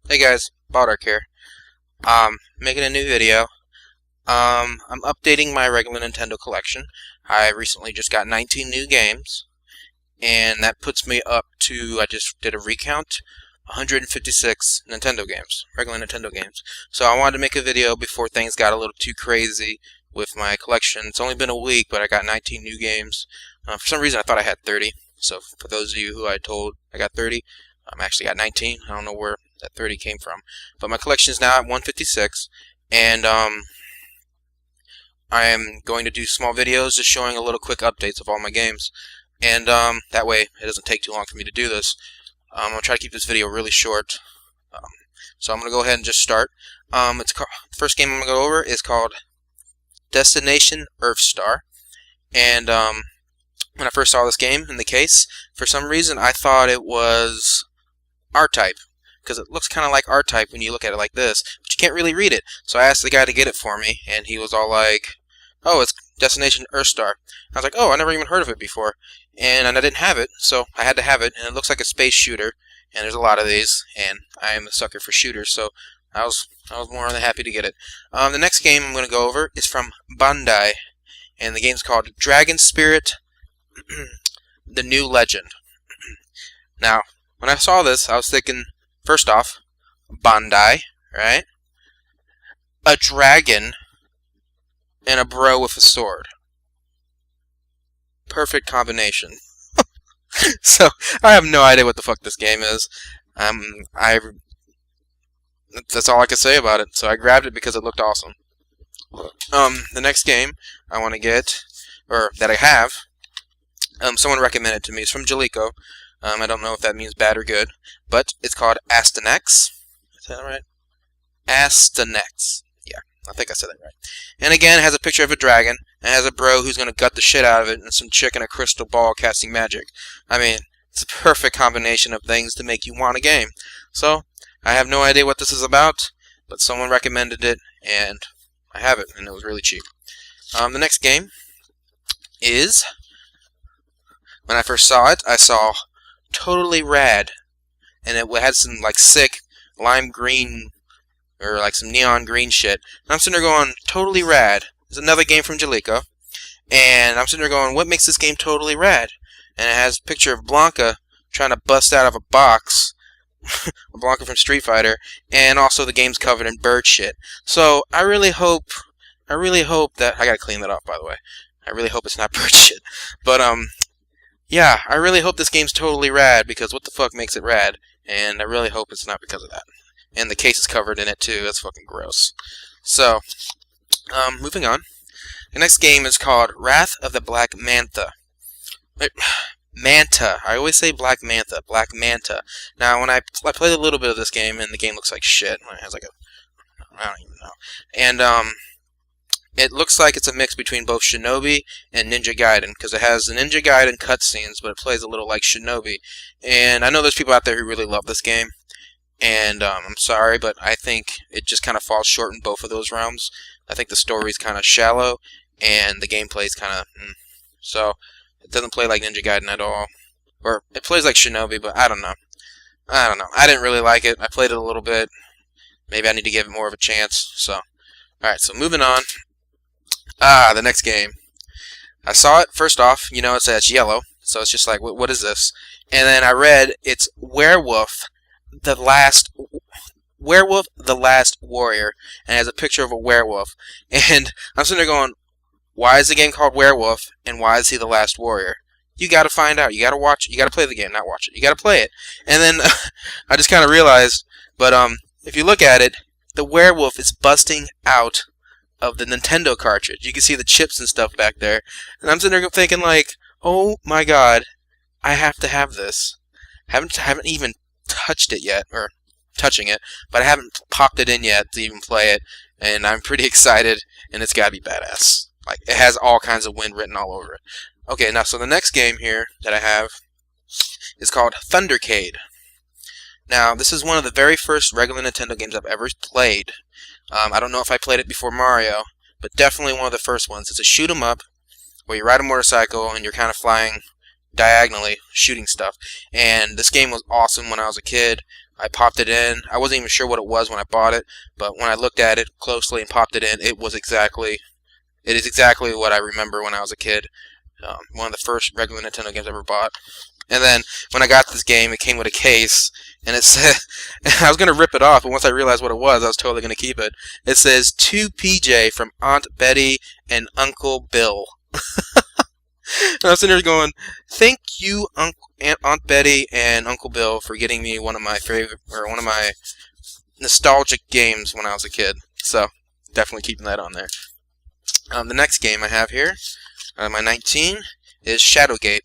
Hey guys, Baldark here. Making a new video. I'm updating my regular Nintendo collection. I recently just got 19 new games, and that puts me up to, I just did a recount, 156 Nintendo games, regular Nintendo games. So I wanted to make a video before things got a little too crazy with my collection. It's only been a week, but I got 19 new games. For some reason I thought I had 30, so for those of you who I told I got 30, I actually got 19. I don't know where that 30 came from. But my collection is now at 156, and I am going to do small videos just showing a little quick updates of all my games. And that way it doesn't take too long for me to do this. I'm going to try to keep this video really short. So I'm going to go ahead and just start. The first game I'm going to go over is called Destination Earthstar. And when I first saw this game in the case, for some reason I thought it was R-Type, because it looks kind of like R-Type when you look at it like this, but you can't really read it. So I asked the guy to get it for me, and he was all like, "Oh, it's Destination Earthstar." I was like, "Oh, I never even heard of it before," and I didn't have it, so I had to have it. And it looks like a space shooter, and there's a lot of these, and I am a sucker for shooters, so I was more than happy to get it. The next game I'm going to go over is from Bandai, and the game's called Dragon Spirit: The New Legend. Now, when I saw this, I was thinking, first off, Bandai, right? A dragon and a bro with a sword. Perfect combination. So, I have no idea what the fuck this game is. That's all I can say about it. So I grabbed it because it looked awesome. The next game I want to get, or that I have, someone recommended to me. It's from Jalico. I don't know if that means bad or good, but it's called Astanex. Is that right? Astanex. Yeah, I think I said that right. And again, it has a picture of a dragon, and it has a bro who's going to gut the shit out of it, and some chick in a crystal ball casting magic. I mean, it's a perfect combination of things to make you want a game. So, I have no idea what this is about, but someone recommended it, and I have it, and it was really cheap. The next game is, when I first saw it, I saw Totally Rad, and it had some like sick lime green or like some neon green shit. And I'm sitting there going, Totally Rad. There's another game from Jalico, and I'm sitting there going, what makes this game totally rad? And it has a picture of Blanca trying to bust out of a box, Blanca from Street Fighter, and also the game's covered in bird shit. So I really hope that I gotta clean that up, by the way. I really hope it's not bird shit, but yeah, I really hope this game's totally rad, because what the fuck makes it rad? And I really hope it's not because of that. And the case is covered in it too. That's fucking gross. So, moving on. The next game is called Wrath of the Black Manta. Manta. I always say Black Manta. Black Manta. Now, when I played a little bit of this game, and the game looks like shit. It has like I don't even know. And, it looks like it's a mix between both Shinobi and Ninja Gaiden, because it has the Ninja Gaiden cutscenes, but it plays a little like Shinobi. And I know there's people out there who really love this game, and I'm sorry, but I think it just kind of falls short in both of those realms. I think the story's kind of shallow, and the gameplay's kind of... So, it doesn't play like Ninja Gaiden at all. Or, it plays like Shinobi, but I don't know. I didn't really like it. I played it a little bit. Maybe I need to give it more of a chance. So, alright, so moving on. The next game. I saw it, first off, you know, it says yellow, so it's just like, what is this? And then I read, it's Werewolf the Last Warrior, and it has a picture of a werewolf. And I'm sitting there going, why is the game called Werewolf, and why is he the last warrior? You gotta find out. You gotta watch it. You gotta play the game, not watch it. You gotta play it. And then I just kind of realized, but if you look at it, the werewolf is busting out of the Nintendo cartridge. You can see the chips and stuff back there. And I'm sitting there thinking like, oh my god, I have to have this. Haven't even touched it yet, or touching it, but I haven't popped it in yet to even play it, and I'm pretty excited, and it's gotta be badass. Like, it has all kinds of wind written all over it. Okay, now, so the next game here that I have is called Thundercade. Now, this is one of the very first regular Nintendo games I've ever played. I don't know if I played it before Mario, but definitely one of the first ones. It's a shoot 'em up where you ride a motorcycle and you're kind of flying diagonally, shooting stuff. And this game was awesome when I was a kid. I popped it in. I wasn't even sure what it was when I bought it, but when I looked at it closely and popped it in, it is exactly what I remember when I was a kid. One of the first regular Nintendo games I ever bought. And then when I got this game, it came with a case, and it said, I was going to rip it off, but once I realized what it was, I was totally going to keep it. It says, "To PJ from Aunt Betty and Uncle Bill." And I was sitting there going, "Thank you, Aunt Betty and Uncle Bill, for getting me one of my nostalgic games when I was a kid." So, definitely keeping that on there. The next game I have here, my 19, is Shadowgate.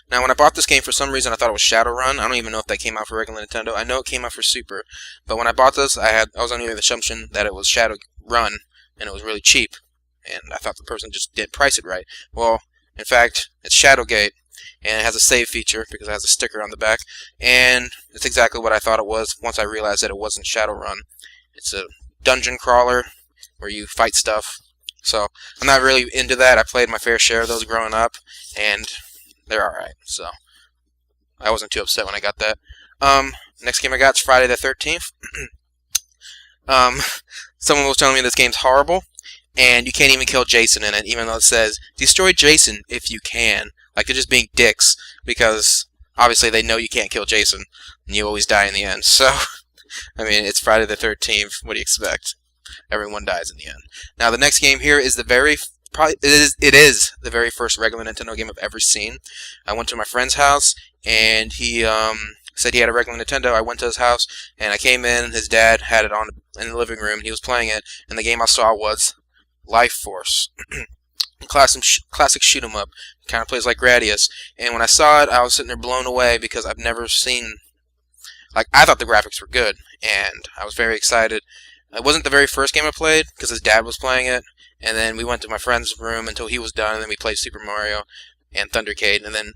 Now, when I bought this game, for some reason, I thought it was Shadowrun. I don't even know if that came out for regular Nintendo. I know it came out for Super. But when I bought this, I was under the assumption that it was Shadowrun, and it was really cheap. And I thought the person just didn't price it right. Well, in fact, it's Shadowgate, and it has a save feature because it has a sticker on the back. And it's exactly what I thought it was once I realized that it wasn't Shadowrun. It's a dungeon crawler where you fight stuff. So, I'm not really into that. I played my fair share of those growing up, and they're alright, so I wasn't too upset when I got that. Next game I got is Friday the 13th. Someone was telling me this game's horrible, and you can't even kill Jason in it, even though it says, "Destroy Jason if you can." Like, they're just being dicks, because obviously they know you can't kill Jason, and you always die in the end. So, I mean, it's Friday the 13th. What do you expect? Everyone dies in the end. Now, the next game here is it is the very first regular Nintendo game I've ever seen. I went to my friend's house, and he said he had a regular Nintendo. I went to his house, and I came in. His dad had it on in the living room, and he was playing it. And the game I saw was Life Force, classic shoot 'em up. Kind of plays like Gradius. And when I saw it, I was sitting there blown away because I've never seen. Like, I thought the graphics were good, and I was very excited. It wasn't the very first game I played because his dad was playing it. And then we went to my friend's room until he was done, and then we played Super Mario and Thundercade, and then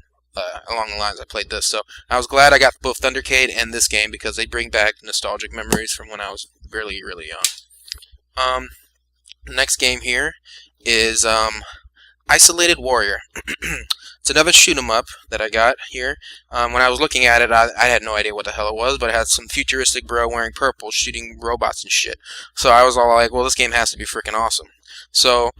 along the lines I played this. So I was glad I got both Thundercade and this game because they bring back nostalgic memories from when I was really, really young. Next game here is Isolated Warrior. It's another shoot 'em up that I got here. When I was looking at it, I had no idea what the hell it was, but it had some futuristic bro wearing purple shooting robots and shit. So I was all like, well, this game has to be freaking awesome. So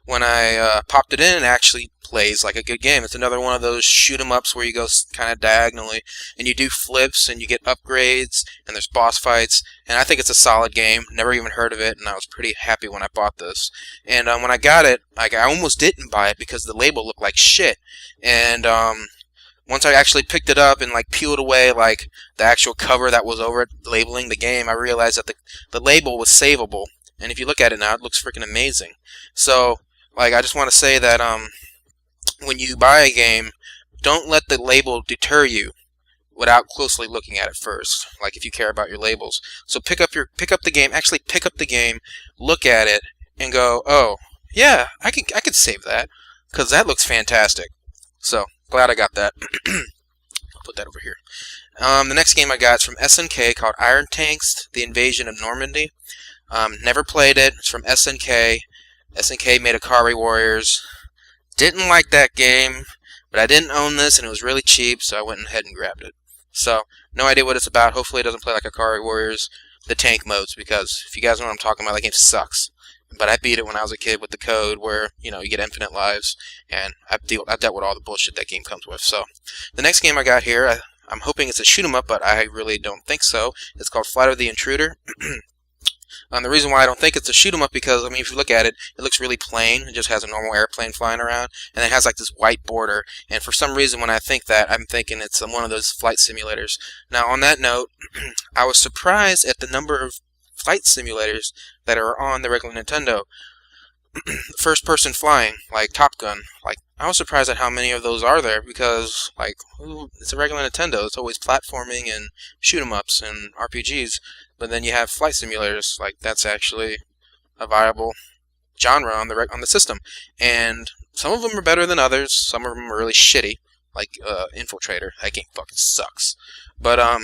when I popped it in, it actually plays like a good game. It's another one of those shoot 'em ups where you go kind of diagonally, and you do flips, and you get upgrades, and there's boss fights, and I think it's a solid game. Never even heard of it, and I was pretty happy when I bought this. And when I got it, like, I almost didn't buy it because the label looked like shit. And once I actually picked it up and like peeled away like the actual cover that was over it labeling the game, I realized that the label was savable. And if you look at it now, it looks freaking amazing. So, like, I just want to say that when you buy a game, don't let the label deter you without closely looking at it first. Like, if you care about your labels, so pick up the game. Actually, pick up the game, look at it, and go, "Oh, yeah, I could save that because that looks fantastic." So glad I got that. I'll put that over here. The next game I got is from SNK called Iron Tanks: The Invasion of Normandy. Never played it. It's from SNK. SNK made Akari Warriors. Didn't like that game, but I didn't own this, and it was really cheap, so I went ahead and grabbed it. So, no idea what it's about. Hopefully it doesn't play like Akari Warriors, the tank modes, because if you guys know what I'm talking about, that game sucks. But I beat it when I was a kid with the code where, you know, you get infinite lives, and I've dealt with all the bullshit that game comes with. So, the next game I got here, I'm hoping it's a shoot 'em up, but I really don't think so. It's called Flight of the Intruder. The reason why I don't think it's a shoot 'em up because, I mean, if you look at it, it looks really plain. It just has a normal airplane flying around, and it has like this white border. And for some reason, when I think that, I'm thinking it's one of those flight simulators. Now, on that note, I was surprised at the number of flight simulators that are on the regular Nintendo. First-person flying, like Top Gun. Like, I was surprised at how many of those are there because, like, it's a regular Nintendo. It's always platforming and shoot 'em ups and RPGs. But then you have flight simulators. Like, that's actually a viable genre on the system. And some of them are better than others. Some of them are really shitty, like Infiltrator. That game fucking sucks. But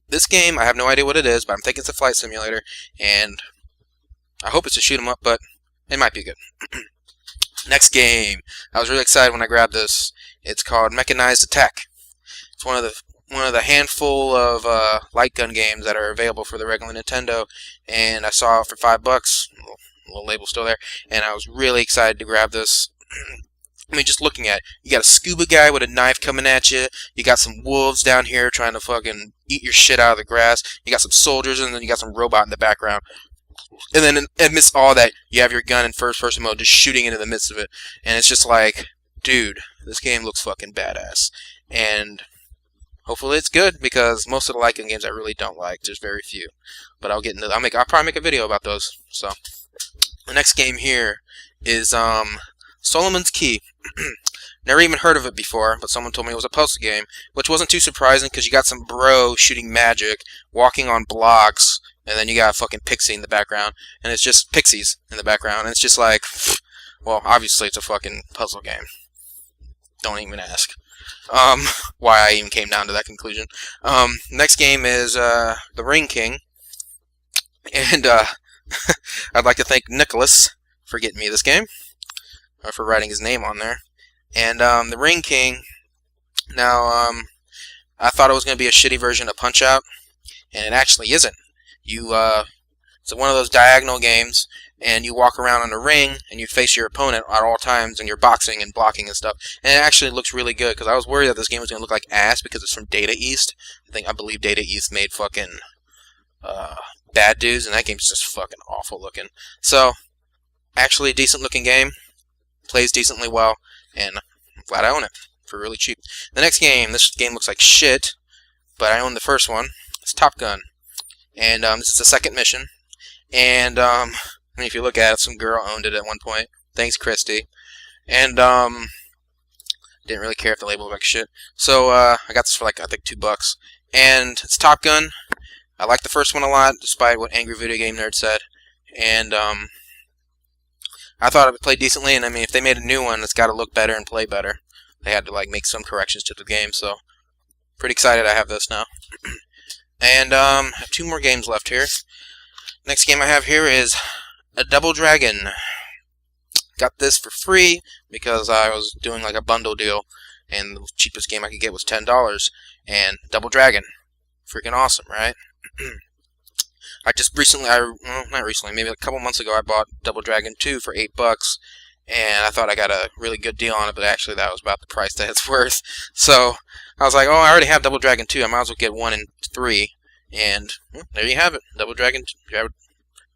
this game, I have no idea what it is, but I'm thinking it's a flight simulator, and I hope it's a shoot 'em up, but it might be good. Next game. I was really excited when I grabbed this. It's called Mechanized Attack. It's one of the one of the handful of light gun games that are available for the regular Nintendo, and I saw it for $5. Little label still there, and I was really excited to grab this. I mean, just looking at it, you got a scuba guy with a knife coming at you. You got some wolves down here trying to fucking eat your shit out of the grass. You got some soldiers, and then you got some robot in the background. And then amidst all that, you have your gun in first-person mode, just shooting into the midst of it. And it's just like, dude, this game looks fucking badass. And hopefully it's good, because most of the light gun games I really don't like. There's very few. But I'll get into. I'll probably make a video about those. So the next game here is Solomon's Key. Never even heard of it before, but someone told me it was a puzzle game, which wasn't too surprising because you got some bro shooting magic, walking on blocks, and then you got a fucking pixie in the background, and it's just pixies in the background, and it's just like, well, obviously it's a fucking puzzle game. Don't even ask why I even came down to that conclusion. Next game is The Ring King, and I'd like to thank Nicholas for getting me this game, or for writing his name on there. And The Ring King, now, I thought it was going to be a shitty version of Punch-Out, and it actually isn't. It's one of those diagonal games, and you walk around on a ring, and you face your opponent at all times, and you're boxing and blocking and stuff. And it actually looks really good, because I was worried that this game was going to look like ass, because it's from Data East. I believe Data East made fucking Bad Dudes, and that game's just fucking awful looking. So, actually a decent looking game, plays decently well, and I'm glad I own it for really cheap. The next game, this game looks like shit, but I own the first one. It's Top Gun. And this is the second mission. And I mean, if you look at it, some girl owned it at one point. Thanks, Christy. And didn't really care if the label looked like shit. So I got this for like, I think, $2. And it's Top Gun. I like the first one a lot, despite what Angry Video Game Nerd said. And I thought it would play decently, and I mean, if they made a new one, it's got to look better and play better. They had to like make some corrections to the game, so pretty excited I have this now. And I have 2 more games left here. Next game I have here is a Double Dragon. Got this for free because I was doing like a bundle deal, and the cheapest game I could get was $10. And Double Dragon, freaking awesome, right? I just recently, not recently, maybe a couple months ago, I bought Double Dragon 2 for $8, and I thought I got a really good deal on it, but actually that was about the price that it's worth. So I was like, oh, I already have Double Dragon 2, I might as well get 1 and 3, and there you have it, Double Dragon 2,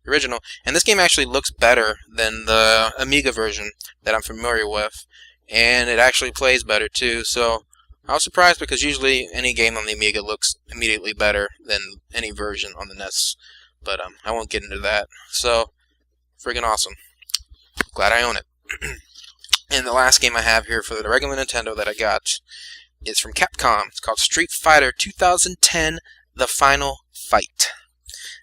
original. And this game actually looks better than the Amiga version that I'm familiar with, and it actually plays better too, so I was surprised because usually any game on the Amiga looks immediately better than any version on the NES. But I won't get into that. So, friggin' awesome. Glad I own it. And the last game I have here for the regular Nintendo that I got is from Capcom. It's called Street Fighter 2010: The Final Fight.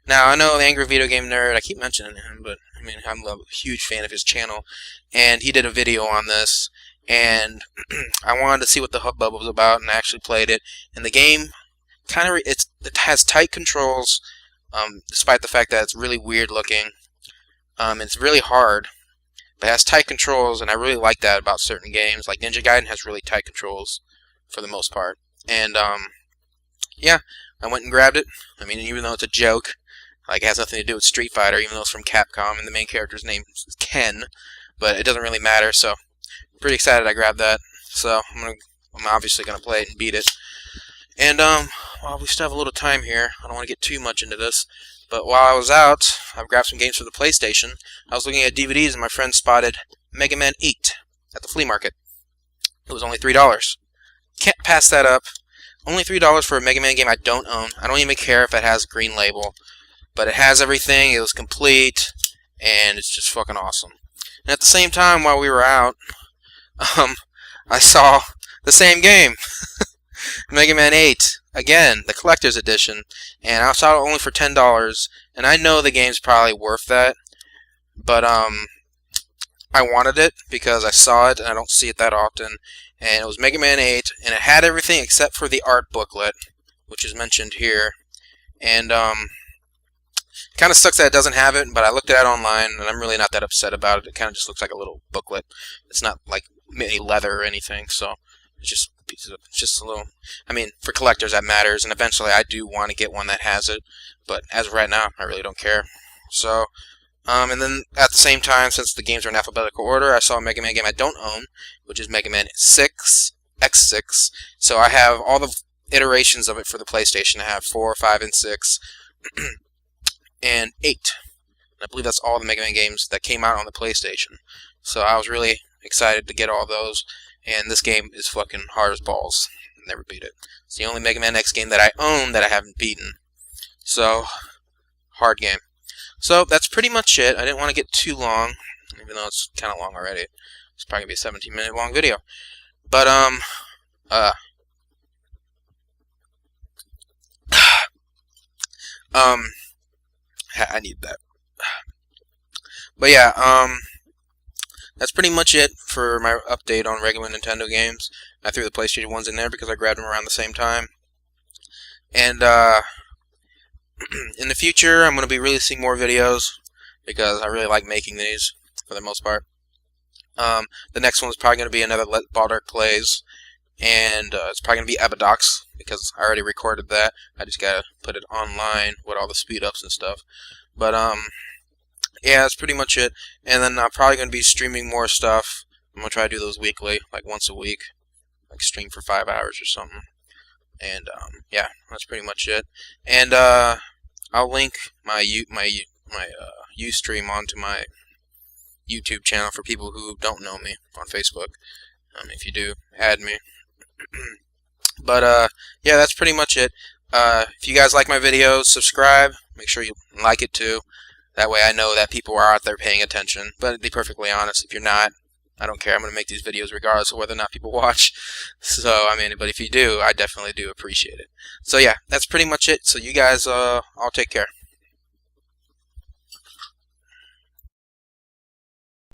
Now, I know the Angry Video Game Nerd, I keep mentioning him, but I mean, I'm a huge fan of his channel. And he did a video on this, and I wanted to see what the hubbub was about, and I actually played it. And the game kind of, it has tight controls, despite the fact that it's really weird looking. It's really hard, but it has tight controls, and I really like that about certain games. Like Ninja Gaiden has really tight controls for the most part. And yeah, I went and grabbed it. I mean, even though it's a joke, like it has nothing to do with Street Fighter, even though it's from Capcom, and the main character's name is Ken, but it doesn't really matter. So pretty excited I grabbed that. So I'm obviously gonna play it and beat it. And well, we still have a little time here. I don't want to get too much into this, but while I was out, I've grabbed some games for the PlayStation. I was looking at DVDs, and my friend spotted Mega Man 8 at the flea market. It was only $3. Can't pass that up. Only $3 for a Mega Man game I don't own. I don't even care if it has a green label, but it has everything. It was complete, and it's just fucking awesome. And at the same time, while we were out, I saw the same game, Mega Man 8, again, the collector's edition, and I saw it only for $10, and I know the game's probably worth that, but I wanted it because I saw it, and I don't see it that often, and it was Mega Man 8, and it had everything except for the art booklet, which is mentioned here, and kind of sucks that it doesn't have it, but I looked at it online, and I'm really not that upset about it. It kind of just looks like a little booklet. It's not like any leather or anything, so it's just pieces of, just a little, I mean, for collectors that matters, and eventually I do want to get one that has it, but as of right now, I really don't care. So, and then at the same time, since the games are in alphabetical order, I saw a Mega Man game I don't own, which is Mega Man 6, X6. So I have all the iterations of it for the PlayStation. I have 4, 5, and 6, and 8. And I believe that's all the Mega Man games that came out on the PlayStation. So I was really excited to get all those, and this game is fucking hard as balls. Never beat it. It's the only Mega Man X game that I own that I haven't beaten. So, hard game. So that's pretty much it. I didn't want to get too long, even though it's kind of long already. It's probably gonna be a 17-minute long video. But I need that. But yeah, that's pretty much it for my update on regular Nintendo games. I threw the PlayStation ones in there because I grabbed them around the same time. And in the future, I'm going to be releasing more videos because I really like making these for the most part. The next one is probably going to be another Baldark Plays, and it's probably going to be Epidox because I already recorded that. I just got to put it online with all the speed ups and stuff. But yeah, that's pretty much it. And then I'm probably going to be streaming more stuff. I'm going to try to do those weekly, like once a week, like stream for 5 hours or something. And yeah, that's pretty much it. And I'll link my Ustream onto my YouTube channel for people who don't know me on Facebook. If you do, add me. But yeah, that's pretty much it. If you guys like my videos, subscribe. Make sure you like it too. That way I know that people are out there paying attention. But to be perfectly honest, if you're not, I don't care. I'm going to make these videos regardless of whether or not people watch. So, I mean, but if you do, I definitely do appreciate it. So, yeah, that's pretty much it. So, you guys, all take care.